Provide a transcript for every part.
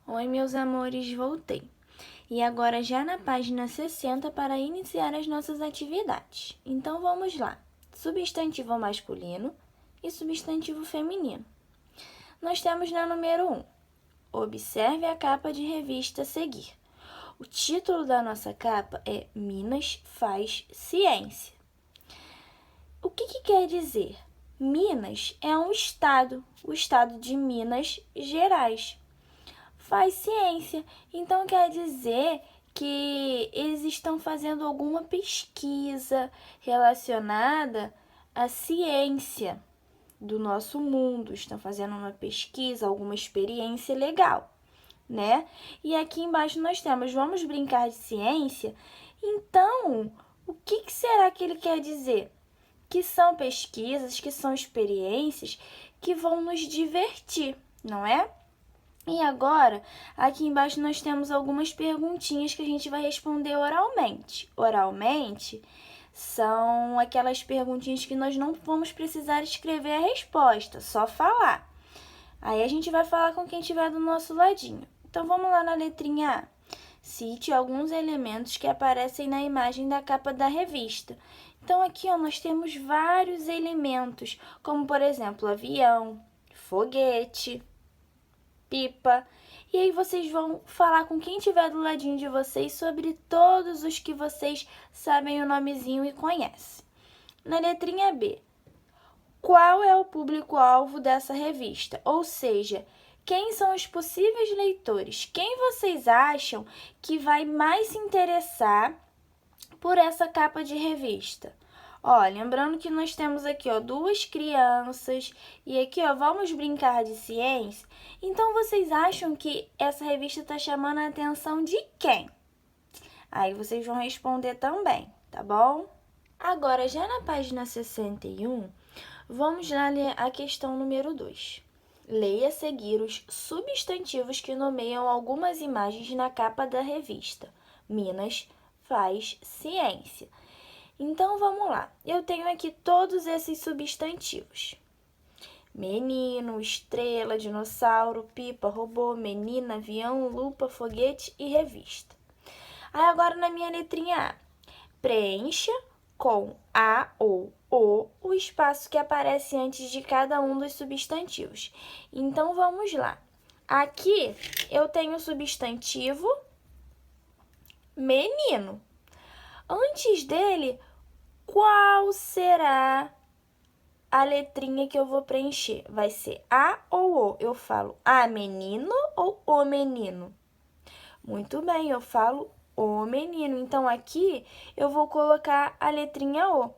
Oi, meus amores, voltei. E agora já na página 60 para iniciar as nossas atividades. Então vamos lá. Substantivo masculino e substantivo feminino. Nós temos na número 1. Observe a capa de revista a seguir. O título da nossa capa é Minas faz ciência. O que quer dizer? Minas é um estado, o estado de Minas Gerais. Faz ciência. Então, quer dizer que eles estão fazendo alguma pesquisa relacionada à ciência do nosso mundo. Estão fazendo uma pesquisa, alguma experiência legal, né? E aqui embaixo nós temos, vamos brincar de ciência. Então, o que será que ele quer dizer? Que são pesquisas, que são experiências que vão nos divertir, não é? E agora, aqui embaixo nós temos algumas perguntinhas que a gente vai responder oralmente. Oralmente são aquelas perguntinhas que nós não vamos precisar escrever a resposta, só falar. Aí a gente vai falar com quem estiver do nosso ladinho. Então vamos lá na letrinha A. Cite alguns elementos que aparecem na imagem da capa da revista. Então aqui nós temos vários elementos, como por exemplo avião, foguete, pipa. E aí vocês vão falar com quem estiver do ladinho de vocês sobre todos os que vocês sabem o nomezinho e conhecem. Na letrinha B, qual é o público-alvo dessa revista? Ou seja, quem são os possíveis leitores? Quem vocês acham que vai mais se interessar por essa capa de revista? Ó, lembrando que nós temos aqui, ó, duas crianças e aqui, ó, vamos brincar de ciência. Então, vocês acham que essa revista está chamando a atenção de quem? Aí vocês vão responder também, tá bom? Agora, já na página 61, vamos lá ler a questão número 2. Leia a seguir os substantivos que nomeiam algumas imagens na capa da revista. Minas faz ciência. Então, vamos lá. Eu tenho aqui todos esses substantivos. Menino, estrela, dinossauro, pipa, robô, menina, avião, lupa, foguete e revista. Aí, agora na minha letrinha A. Preencha com A ou o espaço que aparece antes de cada um dos substantivos. Então, vamos lá. Aqui, eu tenho o substantivo menino. Antes dele, qual será a letrinha que eu vou preencher? Vai ser A ou O? Eu falo a menino ou o menino? Muito bem, eu falo o menino. Então, aqui eu vou colocar a letrinha O.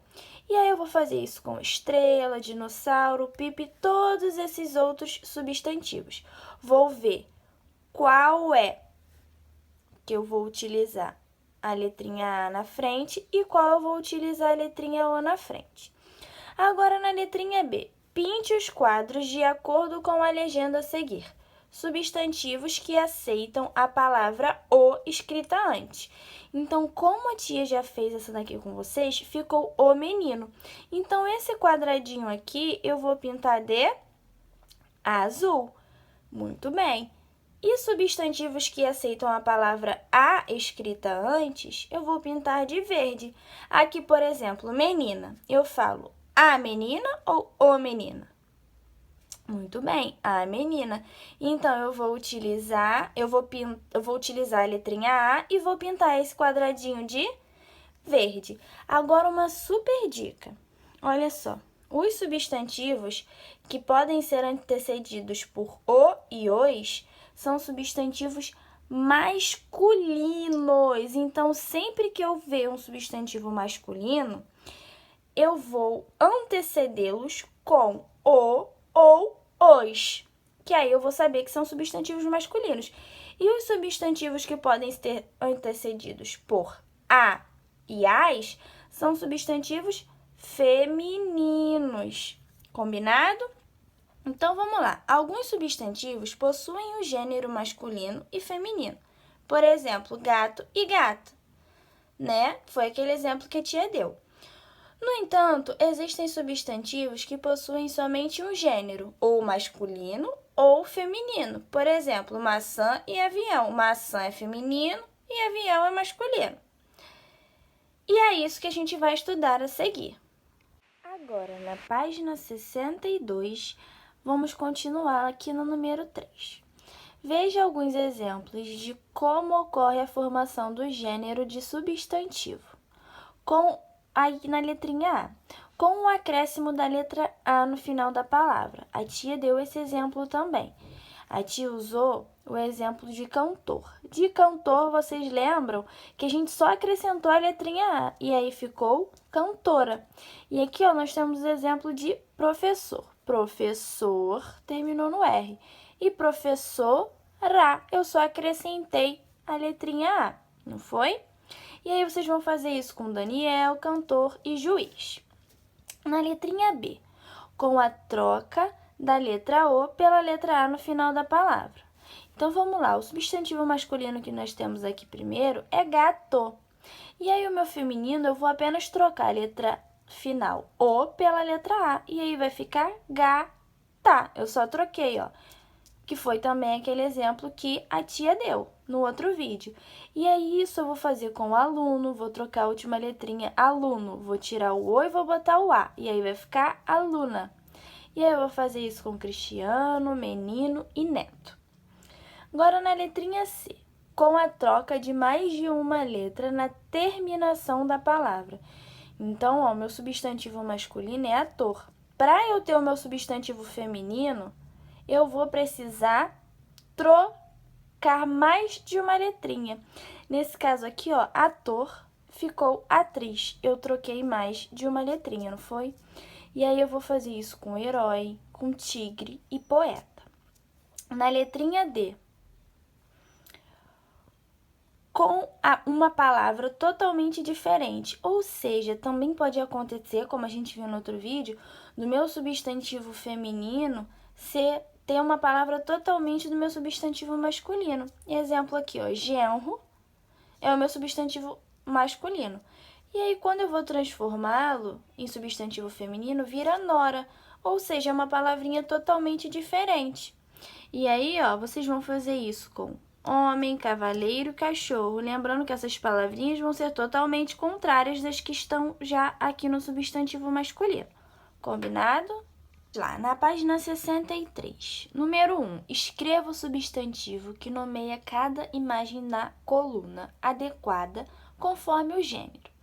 E aí eu vou fazer isso com estrela, dinossauro, pipa e todos esses outros substantivos. Vou ver qual é que eu vou utilizar a letrinha A na frente e qual eu vou utilizar a letrinha O na frente. Agora, na letrinha B, pinte os quadros de acordo com a legenda a seguir. Substantivos que aceitam a palavra o escrita antes. Então, como a tia já fez essa daqui com vocês, ficou o menino. Então, esse quadradinho aqui eu vou pintar de azul. Muito bem. E substantivos que aceitam a palavra a escrita antes, eu vou pintar de verde. Aqui, por exemplo, menina. Eu falo a menina ou o menina? Muito bem, a menina. Então, eu vou utilizar a letrinha A e vou pintar esse quadradinho de verde. Agora, uma super dica. Olha só. Os substantivos que podem ser antecedidos por o e os são substantivos masculinos. Então, sempre que eu ver um substantivo masculino, eu vou antecedê-los com o ou os, que aí eu vou saber que são substantivos masculinos. E os substantivos que podem ser antecedidos por a e as são substantivos femininos. Combinado? Então, vamos lá. Alguns substantivos possuem o gênero masculino e feminino. Por exemplo, gato e gata, né? Foi aquele exemplo que a tia deu. No entanto, existem substantivos que possuem somente um gênero, ou masculino ou feminino. Por exemplo, maçã e avião. Maçã é feminino e avião é masculino. E é isso que a gente vai estudar a seguir. Agora, na página 62, vamos continuar aqui no número 3. Veja alguns exemplos de como ocorre a formação do gênero de substantivo. Aí na letrinha A, com o acréscimo da letra A no final da palavra. A tia deu esse exemplo também. A tia usou o exemplo de cantor. De cantor, vocês lembram que a gente só acrescentou a letrinha A e aí ficou cantora. E aqui nós temos o exemplo de professor. Professor terminou no R. E professora, eu só acrescentei a letrinha A, não foi? E aí vocês vão fazer isso com Daniel, cantor e juiz. Na letrinha B, com a troca da letra O pela letra A no final da palavra. Então, vamos lá. O substantivo masculino que nós temos aqui primeiro é gato. E aí, o meu feminino, eu vou apenas trocar a letra final O pela letra A. E aí, vai ficar gata. Eu só troquei, que foi também aquele exemplo que a tia deu no outro vídeo. E aí, isso eu vou fazer com o aluno, vou trocar a última letrinha aluno, vou tirar o O e vou botar o A. E aí, vai ficar aluna. E aí eu vou fazer isso com Cristiano, menino e neto. Agora na letrinha C, com a troca de mais de uma letra na terminação da palavra. Então, o meu substantivo masculino é ator. Para eu ter o meu substantivo feminino, eu vou precisar trocar mais de uma letrinha. Nesse caso aqui, ator ficou atriz. Eu troquei mais de uma letrinha, não foi? E aí eu vou fazer isso com herói, com tigre e poeta. Na letrinha D, com uma palavra totalmente diferente, ou seja, também pode acontecer, como a gente viu no outro vídeo, do meu substantivo feminino ter uma palavra totalmente do meu substantivo masculino. Exemplo aqui, genro é o meu substantivo masculino. E aí, quando eu vou transformá-lo em substantivo feminino, vira nora, ou seja, é uma palavrinha totalmente diferente. E aí, vocês vão fazer isso com homem, cavaleiro, cachorro. Lembrando que essas palavrinhas vão ser totalmente contrárias das que estão já aqui no substantivo masculino. Combinado? Lá, na página 63. Número 1. Escreva o substantivo que nomeia cada imagem na coluna adequada conforme o gênero.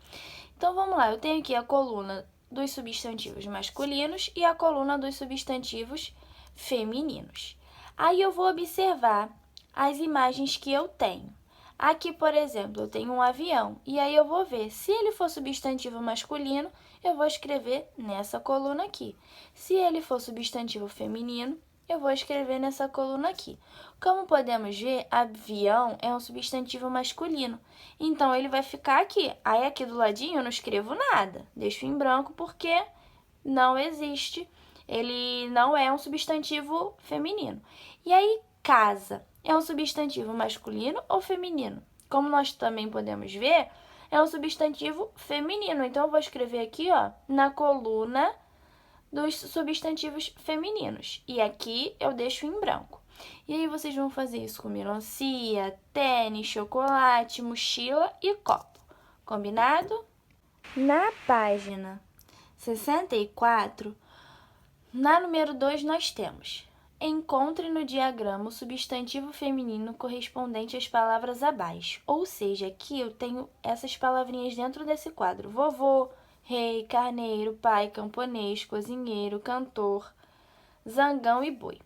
Então, vamos lá. Eu tenho aqui a coluna dos substantivos masculinos e a coluna dos substantivos femininos. Aí, eu vou observar as imagens que eu tenho. Aqui, por exemplo, eu tenho um avião. E aí, eu vou ver. Se ele for substantivo masculino, eu vou escrever nessa coluna aqui. Se ele for substantivo feminino, eu vou escrever nessa coluna aqui. Como podemos ver, avião é um substantivo masculino. Então, ele vai ficar aqui. Aí, aqui do ladinho, eu não escrevo nada. Deixo em branco porque não existe. Ele não é um substantivo feminino. E aí, casa é um substantivo masculino ou feminino? Como nós também podemos ver, é um substantivo feminino. Então, eu vou escrever aqui, na coluna dos substantivos femininos. E aqui eu deixo em branco. E aí, vocês vão fazer isso com melancia, tênis, chocolate, mochila e copo. Combinado? Na página 64, na número 2, nós temos: encontre no diagrama o substantivo feminino correspondente às palavras abaixo. Ou seja, aqui eu tenho essas palavrinhas dentro desse quadro: vovô, rei, carneiro, pai, camponês, cozinheiro, cantor, zangão e boi.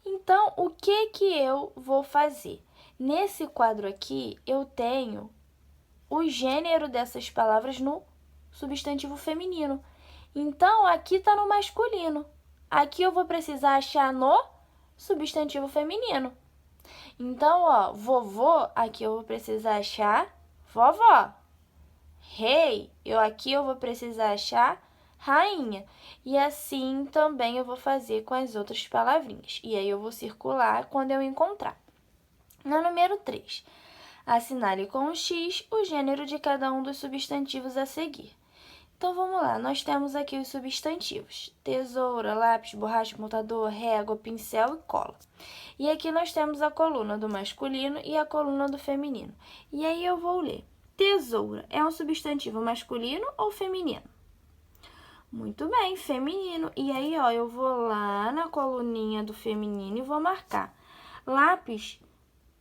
Então, o que eu vou fazer? Nesse quadro aqui, eu tenho o gênero dessas palavras no substantivo feminino. Então, aqui está no masculino. Aqui eu vou precisar achar no substantivo feminino. Então, vovô, aqui eu vou precisar achar vovó. Rei, aqui eu vou precisar achar rainha. E assim também eu vou fazer com as outras palavrinhas. E aí eu vou circular quando eu encontrar. Na número 3, assinale com o X o gênero de cada um dos substantivos a seguir. Então, vamos lá. Nós temos aqui os substantivos: tesoura, lápis, borracha, computador, régua, pincel e cola. E aqui nós temos a coluna do masculino e a coluna do feminino. E aí eu vou ler. Tesoura é um substantivo masculino ou feminino? Muito bem, feminino. E aí, ó, eu vou lá na coluninha do feminino e vou marcar. Lápis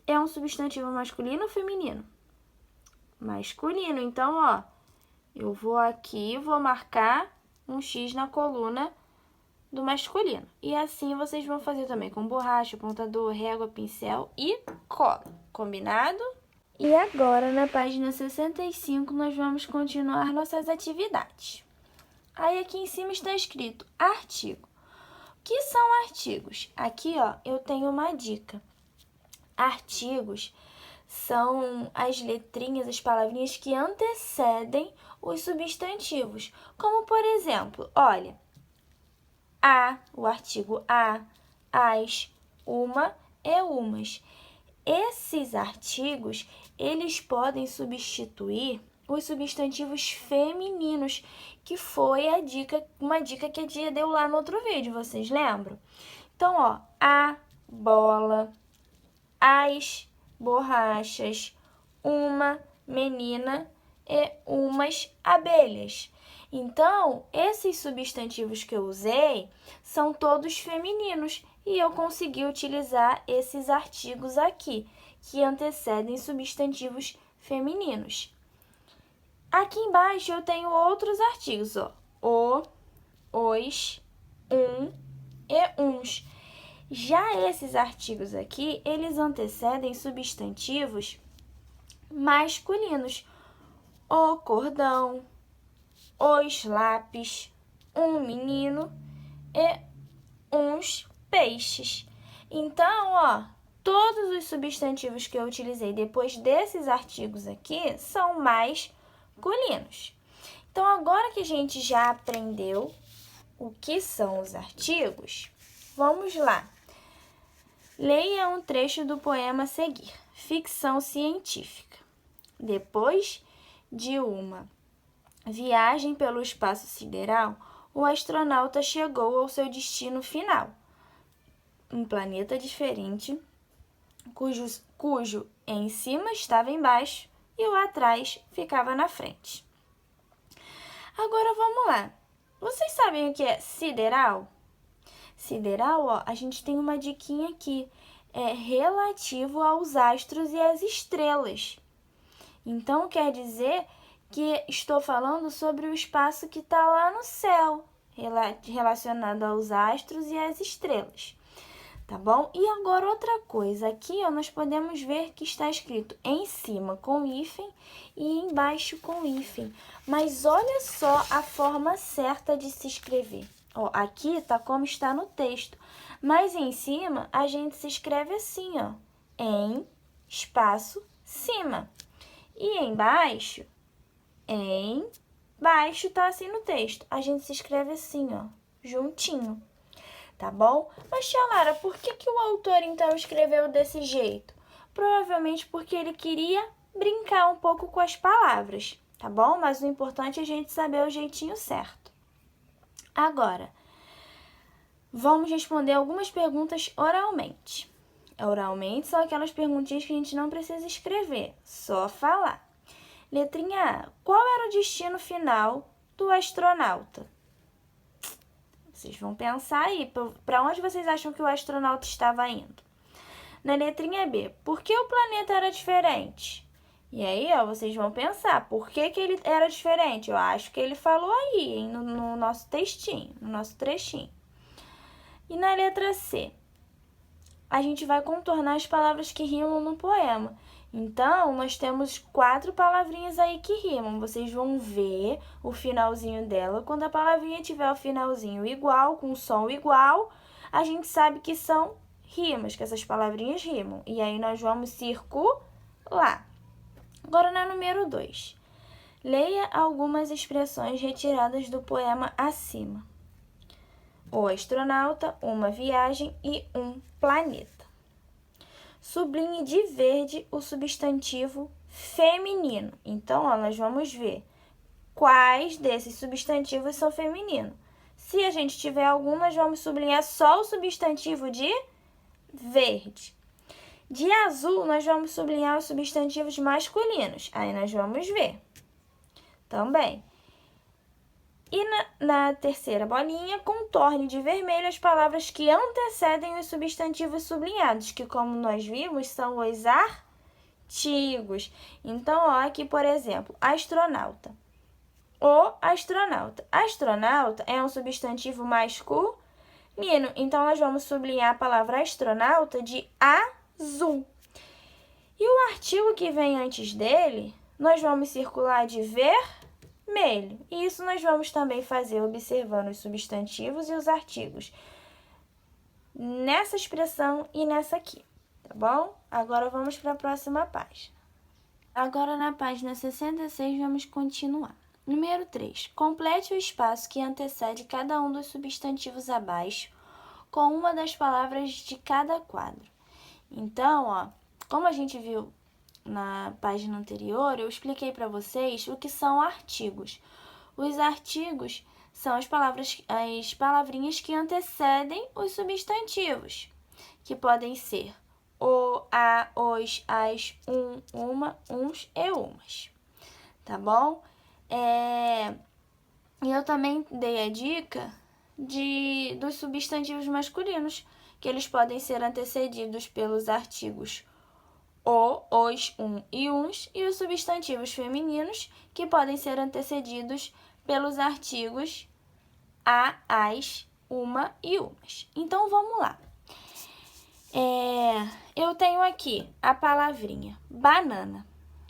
é um substantivo masculino ou feminino? Masculino. Então, ó, eu vou aqui, vou marcar um X na coluna do masculino. E assim vocês vão fazer também com borracha, apontador, régua, pincel e cola. Combinado? E agora, na página 65, nós vamos continuar nossas atividades. Aí aqui em cima está escrito artigo. O que são artigos? Aqui, ó, eu tenho uma dica. Artigos são as letrinhas, as palavrinhas que antecedem os substantivos. Como, por exemplo, olha, o artigo as, uma e umas. Esses artigos, eles podem substituir os substantivos femininos, que foi uma dica que a Dia deu lá no outro vídeo, vocês lembram? Então, ó, a bola, as borrachas, uma menina e umas abelhas. Então, esses substantivos que eu usei são todos femininos e eu consegui utilizar esses artigos aqui, que antecedem substantivos femininos. Aqui embaixo eu tenho outros artigos, ó. Os, e uns. Já esses artigos aqui, eles antecedem substantivos masculinos. O cordão, os lápis, um menino e uns peixes. Então, ó, todos os substantivos que eu utilizei depois desses artigos aqui são masculinos. Então, agora que a gente já aprendeu o que são os artigos, vamos lá. Leia um trecho do poema a seguir, ficção científica. Depois de uma viagem pelo espaço sideral, o astronauta chegou ao seu destino final, um planeta diferente, cujo em cima estava embaixo e o atrás ficava na frente. Agora vamos lá. Vocês sabem o que é sideral? Sideral, ó, a gente tem uma diquinha aqui, é relativo aos astros e às estrelas. Então, quer dizer que estou falando sobre o espaço que está lá no céu, relacionado aos astros e às estrelas, tá bom? E agora outra coisa, aqui ó, nós podemos ver que está escrito em cima com hífen e embaixo com hífen, mas olha só a forma certa de se escrever. Ó, aqui tá como está no texto, mas em cima a gente se escreve assim, ó, em espaço cima. E embaixo, embaixo tá assim no texto. A gente se escreve assim, ó, juntinho, tá bom? Mas, tia Lara, por que o autor então escreveu desse jeito? Provavelmente porque ele queria brincar um pouco com as palavras, tá bom? Mas o importante é a gente saber o jeitinho certo. Agora, vamos responder algumas perguntas oralmente. Oralmente são aquelas perguntinhas que a gente não precisa escrever, só falar. Letrinha A. Qual era o destino final do astronauta? Vocês vão pensar aí, para onde vocês acham que o astronauta estava indo? Na letrinha B. Por que o planeta era diferente? E aí, ó, vocês vão pensar, por que ele era diferente? Eu acho que ele falou aí, hein, no nosso textinho, no nosso trechinho. E na letra C, a gente vai contornar as palavras que rimam no poema. Então, nós temos 4 palavrinhas aí que rimam. Vocês vão ver o finalzinho dela. Quando a palavrinha tiver o finalzinho igual, com som igual, a gente sabe que são rimas, que essas palavrinhas rimam. E aí, nós vamos circular. Agora, na número 2. Leia algumas expressões retiradas do poema acima. O astronauta, uma viagem e um planeta. Sublinhe de verde o substantivo feminino. Então, ó, nós vamos ver quais desses substantivos são femininos. Se a gente tiver algum, nós vamos sublinhar só o substantivo de verde. De azul, nós vamos sublinhar os substantivos masculinos. Aí nós vamos ver também. E na terceira bolinha, contorne de vermelho as palavras que antecedem os substantivos sublinhados, que, como nós vimos, são os artigos. Então, ó, aqui, por exemplo, astronauta. O astronauta. Astronauta é um substantivo masculino. Então, nós vamos sublinhar a palavra astronauta de azul. E o artigo que vem antes dele, nós vamos circular de vermelho. E isso nós vamos também fazer observando os substantivos e os artigos nessa expressão e nessa aqui, tá bom? Agora vamos para a próxima página. Agora na página 66 vamos continuar. Número 3. Complete o espaço que antecede cada um dos substantivos abaixo com uma das palavras de cada quadro. Então, ó, como a gente viu na página anterior, eu expliquei para vocês o que são artigos. Os artigos são as palavrinhas que antecedem os substantivos, que podem ser o, a, os, as, uma, uns e umas, tá bom? E eu também dei a dica dos substantivos masculinos, que eles podem ser antecedidos pelos artigos o, os, e uns, e os substantivos femininos, que podem ser antecedidos pelos artigos a, as, uma e umas. Então, vamos lá. Eu tenho aqui a palavrinha banana.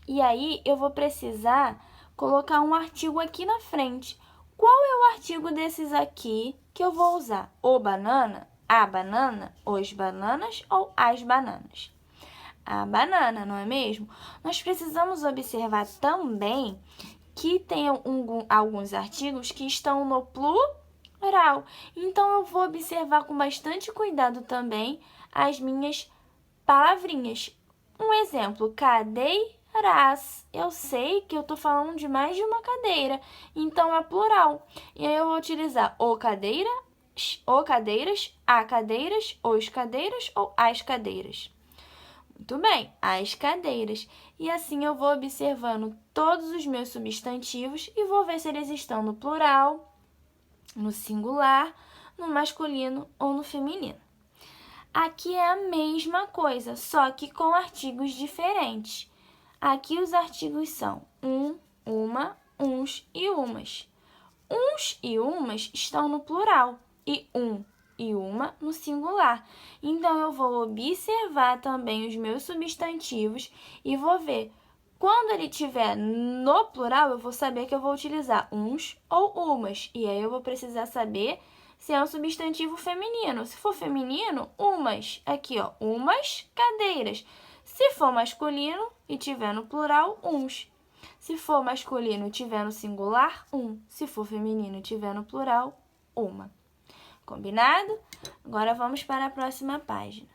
E aí, eu vou precisar colocar um artigo aqui na frente. Qual é o artigo desses aqui que eu vou usar? O banana, a banana, os bananas ou as bananas? A banana, não é mesmo? Nós precisamos observar também que tem alguns artigos que estão no plural. Então, eu vou observar com bastante cuidado também as minhas palavrinhas. Um exemplo, cadeiras. Eu sei que eu estou falando de mais de uma cadeira, então é plural. E aí eu vou utilizar o cadeiras, a cadeiras, os cadeiras ou as cadeiras. Muito bem, as cadeiras. E assim eu vou observando todos os meus substantivos e vou ver se eles estão no plural, no singular, no masculino ou no feminino. Aqui é a mesma coisa, só que com artigos diferentes. Aqui os artigos são uma, uns e umas. Uns e umas estão no plural e e uma no singular. Então, eu vou observar também os meus substantivos e vou ver. Quando ele estiver no plural, eu vou saber que eu vou utilizar uns ou umas. E aí, eu vou precisar saber se é um substantivo feminino. Se for feminino, umas. Aqui, ó, umas cadeiras. Se for masculino e tiver no plural, uns. Se for masculino e tiver no singular, Se for feminino e tiver no plural, uma. Combinado? Agora vamos para a próxima página.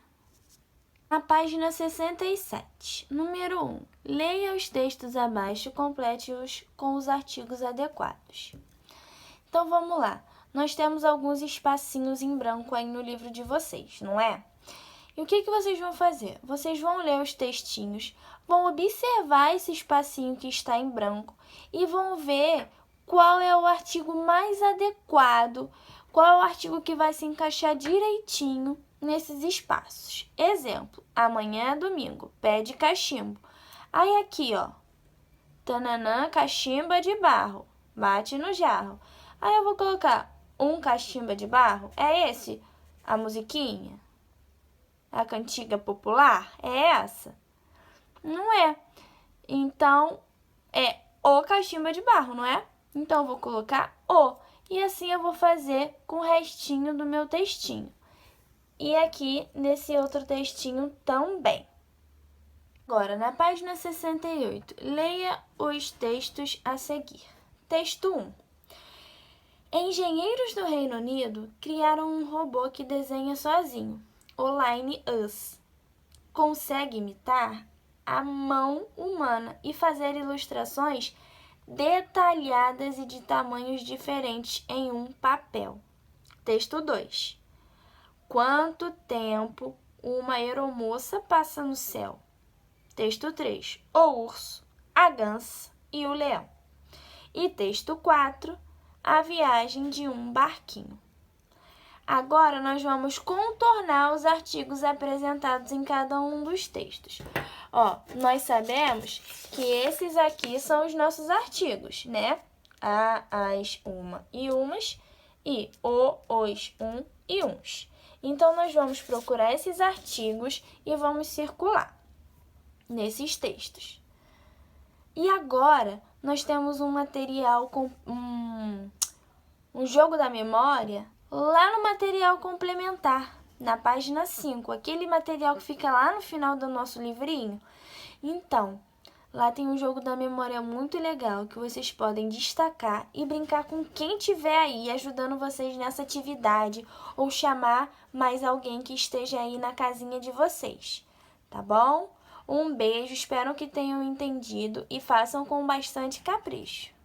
Na página 67, número 1. Leia os textos abaixo e complete-os com os artigos adequados. Então, vamos lá. Nós temos alguns espacinhos em branco aí no livro de vocês, não é? E o que vocês vão fazer? Vocês vão ler os textinhos, vão observar esse espacinho que está em branco e vão ver qual é o artigo mais adequado, qual é o artigo que vai se encaixar direitinho nesses espaços. Exemplo, amanhã é domingo, pede cachimbo. Aí aqui, ó, tananã, cachimba de barro, bate no jarro. Aí eu vou colocar um cachimba de barro, é esse a musiquinha? A cantiga popular? É essa? Não é. Então, é o cachimba de barro, não é? Então, eu vou colocar o. E assim eu vou fazer com o restinho do meu textinho. E aqui, nesse outro textinho também. Agora, na página 68, leia os textos a seguir. Texto 1. Engenheiros do Reino Unido criaram um robô que desenha sozinho, o Line Us. Consegue imitar a mão humana e fazer ilustrações detalhadas e de tamanhos diferentes em um papel. Texto 2. Quanto tempo uma aeromoça passa no céu? Texto 3. O urso, a gança e o leão. E texto 4. A viagem de um barquinho. Agora, nós vamos contornar os artigos apresentados em cada um dos textos. Nós sabemos que esses aqui são os nossos artigos, né? A, as, uma e umas, e o, os, um e uns. Então, nós vamos procurar esses artigos e vamos circular nesses textos. E agora, nós temos um material, um jogo da memória, lá no material complementar, na página 5, aquele material que fica lá no final do nosso livrinho. Então, lá tem um jogo da memória muito legal que vocês podem destacar e brincar com quem tiver aí ajudando vocês nessa atividade ou chamar mais alguém que esteja aí na casinha de vocês, tá bom? Um beijo, espero que tenham entendido e façam com bastante capricho.